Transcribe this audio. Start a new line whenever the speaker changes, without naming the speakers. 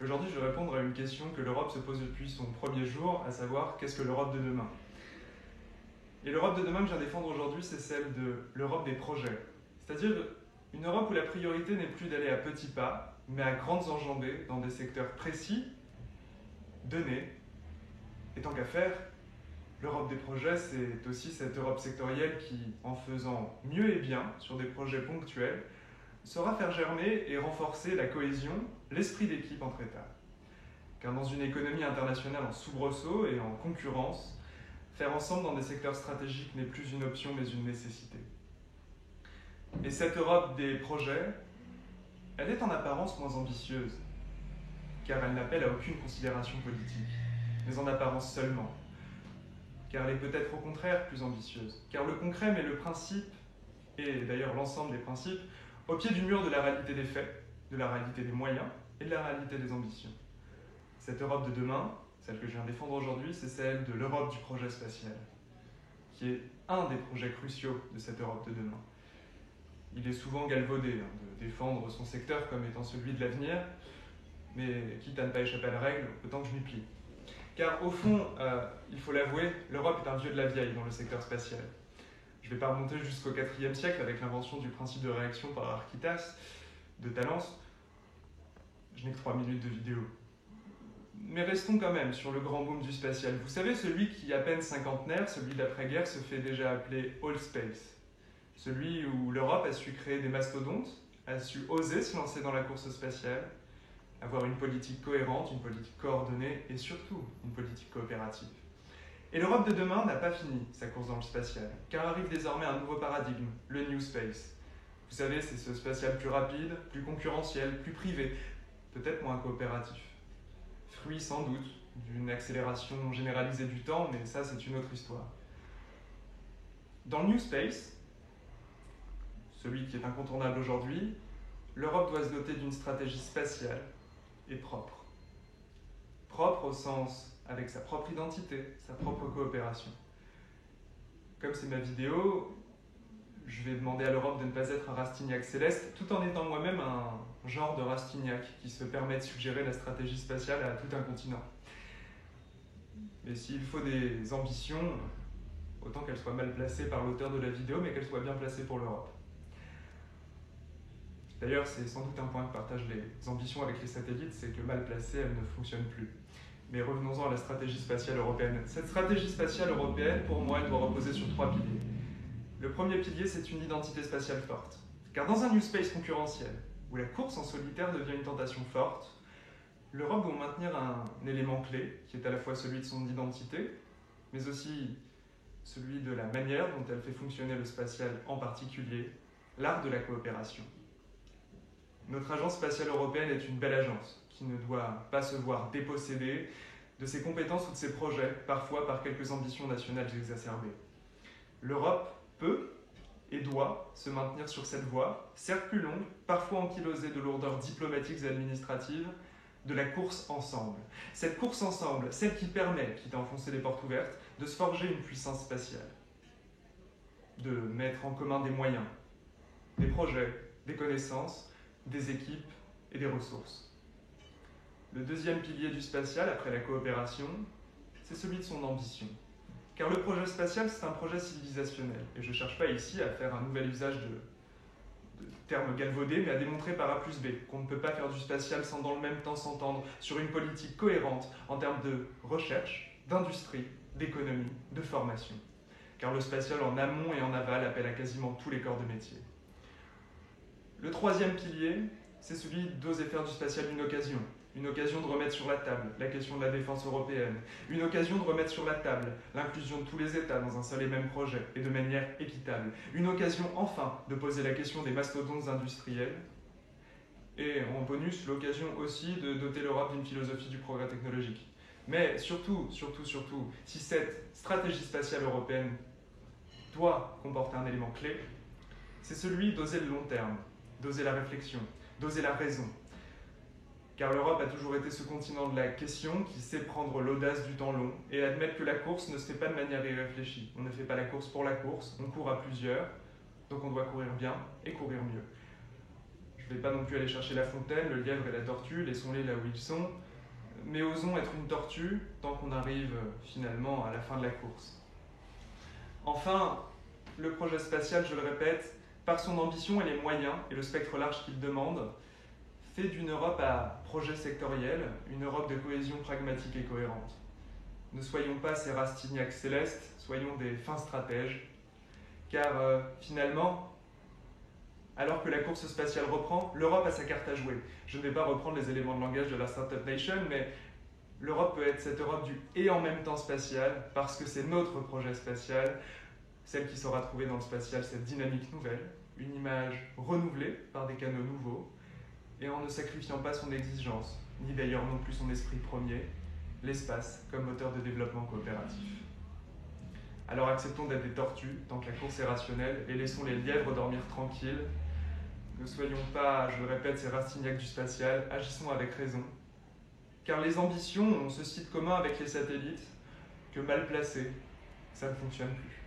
Aujourd'hui, je vais répondre à une question que l'Europe se pose depuis son premier jour, à savoir qu'est-ce que l'Europe de demain? Et l'Europe de demain que je viens défendre aujourd'hui, c'est celle de l'Europe des projets. C'est-à-dire une Europe où la priorité n'est plus d'aller à petits pas, mais à grandes enjambées dans des secteurs précis, donnés. Et tant qu'à faire, l'Europe des projets, c'est aussi cette Europe sectorielle qui, en faisant mieux et bien sur des projets ponctuels, saura faire germer et renforcer la cohésion, l'esprit d'équipe entre États. Car dans une économie internationale en soubresaut et en concurrence, faire ensemble dans des secteurs stratégiques n'est plus une option mais une nécessité. Et cette Europe des projets, elle est en apparence moins ambitieuse, car elle n'appelle à aucune considération politique, mais en apparence seulement. Car elle est peut-être au contraire plus ambitieuse, car le concret met le principe, et d'ailleurs l'ensemble des principes, au pied du mur de la réalité des faits, de la réalité des moyens et de la réalité des ambitions. Cette Europe de demain, celle que je viens défendre aujourd'hui, c'est celle de l'Europe du projet spatial, qui est un des projets cruciaux de cette Europe de demain. Il est souvent galvaudé de défendre son secteur comme étant celui de l'avenir, mais quitte à ne pas échapper à la règle, autant que je m'y plie. Car au fond, il faut l'avouer, l'Europe est un vieux de la vieille dans le secteur spatial. Je ne vais pas remonter jusqu'au IVe siècle avec l'invention du principe de réaction par Archytas de Talence. Je n'ai que 3 minutes de vidéo. Mais restons quand même sur le grand boom du spatial. Vous savez, celui qui, à peine cinquantenaire, celui d'après-guerre, se fait déjà appeler All Space. Celui où l'Europe a su créer des mastodontes, a su oser se lancer dans la course spatiale, avoir une politique cohérente, une politique coordonnée et surtout une politique coopérative. Et l'Europe de demain n'a pas fini sa course dans le spatial, car arrive désormais un nouveau paradigme, le New Space. Vous savez, c'est ce spatial plus rapide, plus concurrentiel, plus privé, peut-être moins coopératif. Fruit sans doute d'une accélération généralisée du temps, mais ça c'est une autre histoire. Dans le New Space, celui qui est incontournable aujourd'hui, l'Europe doit se doter d'une stratégie spatiale et propre. Propre au sens avec sa propre identité, sa propre coopération. Comme c'est ma vidéo, je vais demander à l'Europe de ne pas être un Rastignac céleste, tout en étant moi-même un genre de Rastignac qui se permet de suggérer la stratégie spatiale à tout un continent. Mais s'il faut des ambitions, autant qu'elles soient mal placées par l'auteur de la vidéo, mais qu'elles soient bien placées pour l'Europe. D'ailleurs, c'est sans doute un point que partagent les ambitions avec les satellites, c'est que mal placées, elles ne fonctionnent plus. Mais revenons-en à la stratégie spatiale européenne. Cette stratégie spatiale européenne, pour moi, elle doit reposer sur 3 piliers. Le premier pilier, c'est une identité spatiale forte. Car dans un New Space concurrentiel, où la course en solitaire devient une tentation forte, l'Europe doit maintenir un élément clé, qui est à la fois celui de son identité, mais aussi celui de la manière dont elle fait fonctionner le spatial en particulier, l'art de la coopération. Notre agence spatiale européenne est une belle agence, qui ne doit pas se voir dépossédée de ses compétences ou de ses projets, parfois par quelques ambitions nationales exacerbées. L'Europe peut et doit se maintenir sur cette voie, certes plus longue, parfois ankylosée de lourdeurs diplomatiques et administratives, de la course ensemble. Cette course ensemble, celle qui permet, quitte à enfoncer les portes ouvertes, de se forger une puissance spatiale, de mettre en commun des moyens, des projets, des connaissances, des équipes et des ressources. Le deuxième pilier du spatial, après la coopération, c'est celui de son ambition. Car le projet spatial, c'est un projet civilisationnel. Et je ne cherche pas ici à faire un nouvel usage de termes galvaudés, mais à démontrer par A plus B qu'on ne peut pas faire du spatial sans dans le même temps s'entendre sur une politique cohérente en termes de recherche, d'industrie, d'économie, de formation. Car le spatial en amont et en aval appelle à quasiment tous les corps de métier. Le troisième pilier, c'est celui d'oser faire du spatial une occasion de remettre sur la table la question de la défense européenne, une occasion de remettre sur la table l'inclusion de tous les États dans un seul et même projet et de manière équitable, une occasion enfin de poser la question des mastodontes industriels et en bonus l'occasion aussi de doter l'Europe d'une philosophie du progrès technologique. Mais surtout, si cette stratégie spatiale européenne doit comporter un élément clé, c'est celui d'oser le long terme, d'oser la réflexion, d'oser la raison. Car l'Europe a toujours été ce continent de la question qui sait prendre l'audace du temps long et admettre que la course ne se fait pas de manière irréfléchie. On ne fait pas la course pour la course, on court à plusieurs, donc on doit courir bien et courir mieux. Je Je ne vais pas non plus aller chercher la fontaine, le lièvre et la tortue, laissons-les là où ils sont, mais osons être une tortue tant qu'on arrive finalement à la fin de la course. Enfin, le projet spatial, je le répète, par son ambition et les moyens et le spectre large qu'il demande, fait d'une Europe à projet sectoriel une Europe de cohésion pragmatique et cohérente. Ne soyons pas ces Rastignac célestes, soyons des fins stratèges, car finalement, alors que la course spatiale reprend, l'Europe a sa carte à jouer. Je ne vais pas reprendre les éléments de langage de la Startup Nation, mais l'Europe peut être cette Europe du « et en même temps » spatial, parce que c'est notre projet spatial, celle qui saura trouver dans le spatial cette dynamique nouvelle, une image renouvelée par des canaux nouveaux, et en ne sacrifiant pas son exigence, ni d'ailleurs non plus son esprit premier, l'espace comme moteur de développement coopératif. Alors acceptons d'être des tortues tant que la course est rationnelle et laissons les lièvres dormir tranquilles. Ne soyons pas, je le répète, ces Rastignac du spatial, agissons avec raison. Car les ambitions ont ceci de commun avec les satellites que mal placées, ça ne fonctionne plus.